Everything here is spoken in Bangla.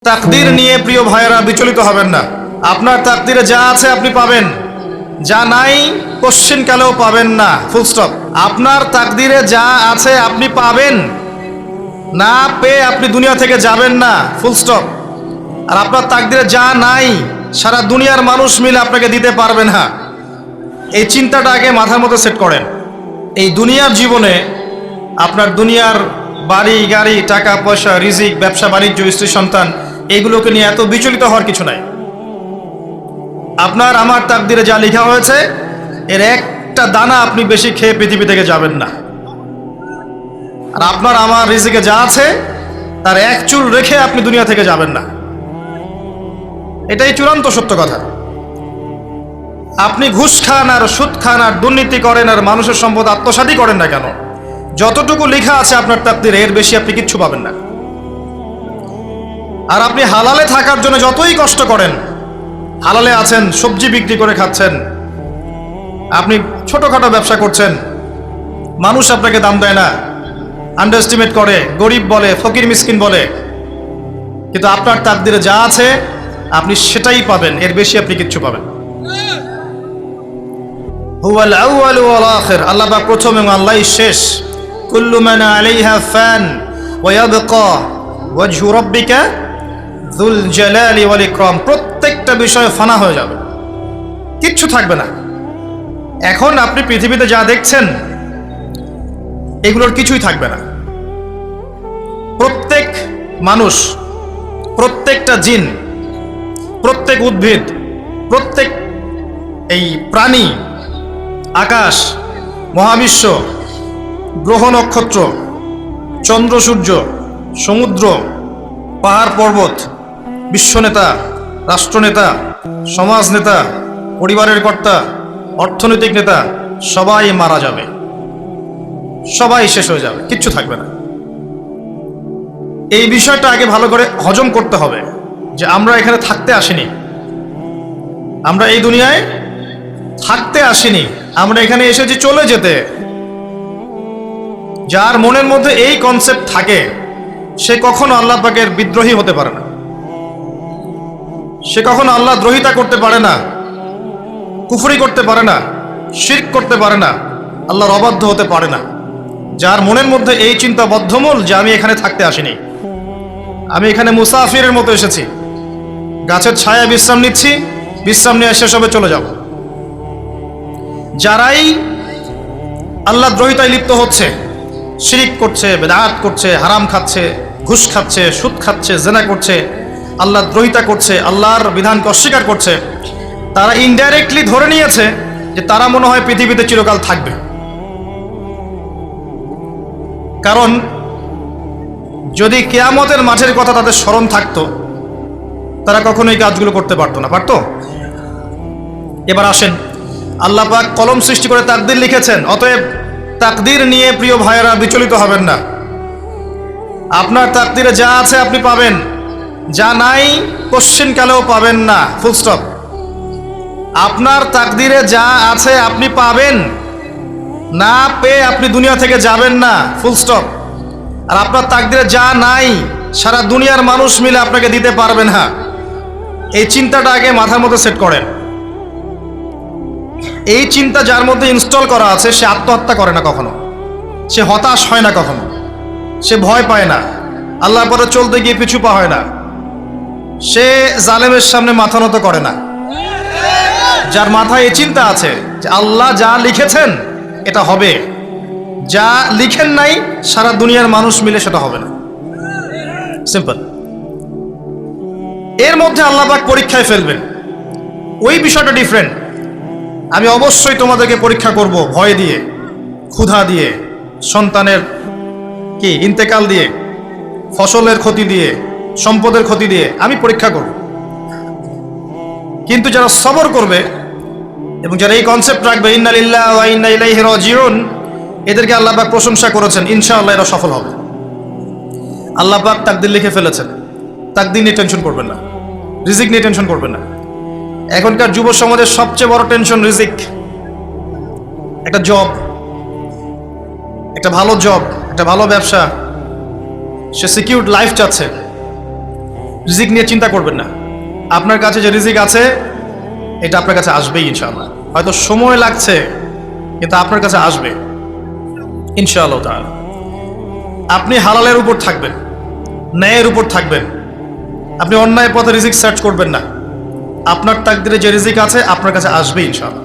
তাকদীর নিয়ে প্রিয় ভাইয়েরা বিচলিত হবেন না। আপনার তাকদীরে যা আছে আপনি পাবেন, যা নাই কোশ্চেন কালেও পাবেন না, ফুল স্টপ। আপনার তাকদীরে যা আছে আপনি পাবেন, না পেয়ে আপনি দুনিয়া থেকে যাবেন না, ফুল স্টপ। আর আপনার তাকদীরে যা নাই সারা দুনিয়ার মানুষ মিলে আপনাকে দিতে পারবে না। এই চিন্তাটা আগে মাথার মধ্যে সেট করেন। এই দুনিয়ার জীবনে আপনার দুনিয়ার বাড়ি গাড়ি, টাকা পয়সা, রিজিক, ব্যবসা বাণিজ্য, স্ত্রী সন্তান, এইগুলোকে নিয়ে এত বিচলিত হওয়ার কিছু নাই। আপনার আমার তাকদীরে যা লেখা হয়েছে এর একটা দানা আপনি বেশি খেয়ে পৃথিবী থেকে যাবেন না। আর আপনার আমার রিজিকে যা আছে তার এক চুল রেখে আপনি দুনিয়া থেকে যাবেন না। এটাই চূড়ান্ত সত্য কথা। আপনি ঘুষ খান আর সুদ খান আর দুর্নীতি করেন আর মানুষের সম্পদ আত্মসাৎই করেন না কেন, যতটুকু লেখা আছে আপনার তাকদীরে এর বেশি আপনি কিচ্ছু পাবেন না। আর আপনি হালালে থাকার জন্য যতই কষ্ট করেন, হালালে আছেন, সবজি বিক্রি করে খাচ্ছেন, আপনি ছোটখাটো ব্যবসা করছেন, মানুষ আপনাকে দাম দেয় না, আন্ডার এস্টিমেট করে, গরিব বলে, ফকির মিসকিন বলে, কিন্তু আপনার তাকদীরে যা আছে আপনি সেটাই পাবেন, এর বেশি আপনি কিচ্ছু পাবেন। হুয়াল আউয়ালু ওয়াল আখির, আল্লাহ পাক প্রথম এবং আল্লাহই শেষ। কুল্লু মান আলাইহা ফান ওয়া ইয়াবকা ওয়াজহু রাব্বিকা যুল জালালি ওয়াল ইকরাম। প্রত্যেকটা বিষয় ফানা হয়ে যাবে, কিচ্ছু থাকবে না। এখন আপনি পৃথিবীতে যা দেখছেন এগুলোর কিছুই থাকবে না। প্রত্যেক মানুষ, প্রত্যেকটা জিন, প্রত্যেক উদ্ভিদ, প্রত্যেক এই প্রাণী, আকাশ, মহাবিশ্ব, গ্রহ নক্ষত্র, চন্দ্র সূর্য, সমুদ্র, পাহাড় পর্বত, বিশ্বনেতা, রাষ্ট্রনেতা, সমাজ নেতা, পরিবারের কর্তা, অর্থনৈতিক নেতা, সবাই মারা যাবে, সবাই শেষ হয়ে যাবে, কিচ্ছু থাকবে না। এই বিষয়টা আগে ভালো করে হজম করতে হবে যে আমরা এখানে থাকতে আসিনি, আমরা এই দুনিয়ায় থাকতে আসিনি, আমরা এখানে এসেছি চলে যেতে। যার মনের মধ্যে এই কনসেপ্ট থাকে সে কখনো আল্লাহ পাকের বিদ্রোহী হতে পারে না, সে কখনো আল্লাহ দ্রোহিতা করতে পারে না, কুফরি করতে পারে না, শিরক করতে পারে না, আল্লাহর অবাধ্য হতে পারে না। যার মনের মধ্যে এই চিন্তা বদ্ধমূল যে আমি এখানে থাকতে আসিনি, আমি এখানে মুসাফিরের মতো এসেছি, গাছের ছায়া বিশ্রাম নিচ্ছি, বিশ্রাম নিয়ে শেষ হবে চলে যাব। যারাই আল্লাহ দ্রোহিতায় লিপ্ত হচ্ছে, শিরিক করছে, বেদাত করছে, হারাম খাচ্ছে, ঘুষ খাচ্ছে, সুদ খাচ্ছে, জেনা করছে, আল্লাহ দ্রোহিতা করছে, আল্লাহর বিধানকে অস্বীকার করছে, তারা ইনডাইরেক্টলি ধরে নিয়েছে যে তারা মনে হয় পৃথিবীতে চিরকাল থাকবে। কারণ যদি কিয়ামতের মাঠের কথা তাদের স্মরণ থাকতো তারা কখনোই কাজগুলো করতে পারতো না, পারতো? এবার আসেন, আল্লাহ পাক কলম সৃষ্টি করে তাকদীর লিখেছেন, অতএব তাকদীর নিয়ে প্রিয় ভাইয়েরা বিচলিত হবেন না। আপনার তাকদীরে যা আছে আপনি পাবেন, যা নাই কোশ্চেন কালেও পাবেন না, ফুল স্টপ। আপনার তাকদীরে যা আছে আপনি পাবেন, না পেয়ে আপনি দুনিয়া থেকে যাবেন না, ফুল স্টপ। আর আপনার তাকদীরে যা নাই সারা দুনিয়ার মানুষ মিলে আপনাকে দিতে পারবে না। এই চিন্তাটা আগে মাথার মধ্যে সেট করেন। এই চিন্তা যার মধ্যে ইনস্টল করা আছে সে আত্মহত্যা করে না কখনো, সে হতাশ হয় না কখনো, সে ভয় পায় না, আল্লাহর পরে চলতে গিয়ে পিছু পা হয় না, সে জালেমের সামনে মাথা নত করে না। যার মাথায় এই চিন্তা আছে যে আল্লাহ যা লিখেছেন এটা হবে, যা লিখেন নাই সারা দুনিয়ার মানুষ মিলে সেটা হবে না, সিম্পল। এর মধ্যে আল্লাহ পাক পরীক্ষায় ফেলবেন, ওই বিষয়টা ডিফারেন্ট। আমি অবশ্যই তোমাদেরকে পরীক্ষা করব, ভয় দিয়ে, ক্ষুধা দিয়ে, সন্তানের কি ইন্তেকাল দিয়ে, ফসলের ক্ষতি দিয়ে, সম্পদের ক্ষতি দিয়ে আমি পরীক্ষা করব। কিন্তু যারা সবর করবে এবং যারা এই কনসেপ্ট রাখবে ইন্না লিল্লাহি ওয়া ইন্না ইলাইহি রাজিউন, এদেরকে আল্লাহ পাক প্রশংসা করেছেন, ইনশাআল্লাহ এরা সফল হবে। আল্লাহ পাক তাকদীর লিখে ফেলেছেন, তাকদীর নিয়ে টেনশন করবেন না, রিজিক নিয়ে টেনশন করবেন না। এখনকার যুব সমাজের সবচেয়ে বড় টেনশন রিজিক। একটা জব, একটা ভালো জব, একটা ভালো ব্যবসা, সে সিকিউরড লাইফ চাচ্ছে, রিজিক নিয়ে চিন্তা করবেন না। আপনার কাছে যে রিজিক আছে এটা আপনার কাছে আসবেই ইনশাআল্লাহ। হয়তো সময় লাগছে, কিন্তু আপনার কাছে আসবে ইনশাআল্লাহ তাআলা। আপনি হালালের উপর থাকবেন, ন্যায়ের উপর থাকবেন। আপনি অন্যায় পথে রিজিক সার্চ করবেন না। আপনার তাকদিরে যে রিজিক আছে আপনার কাছে আসবে ইনশাআল্লাহ।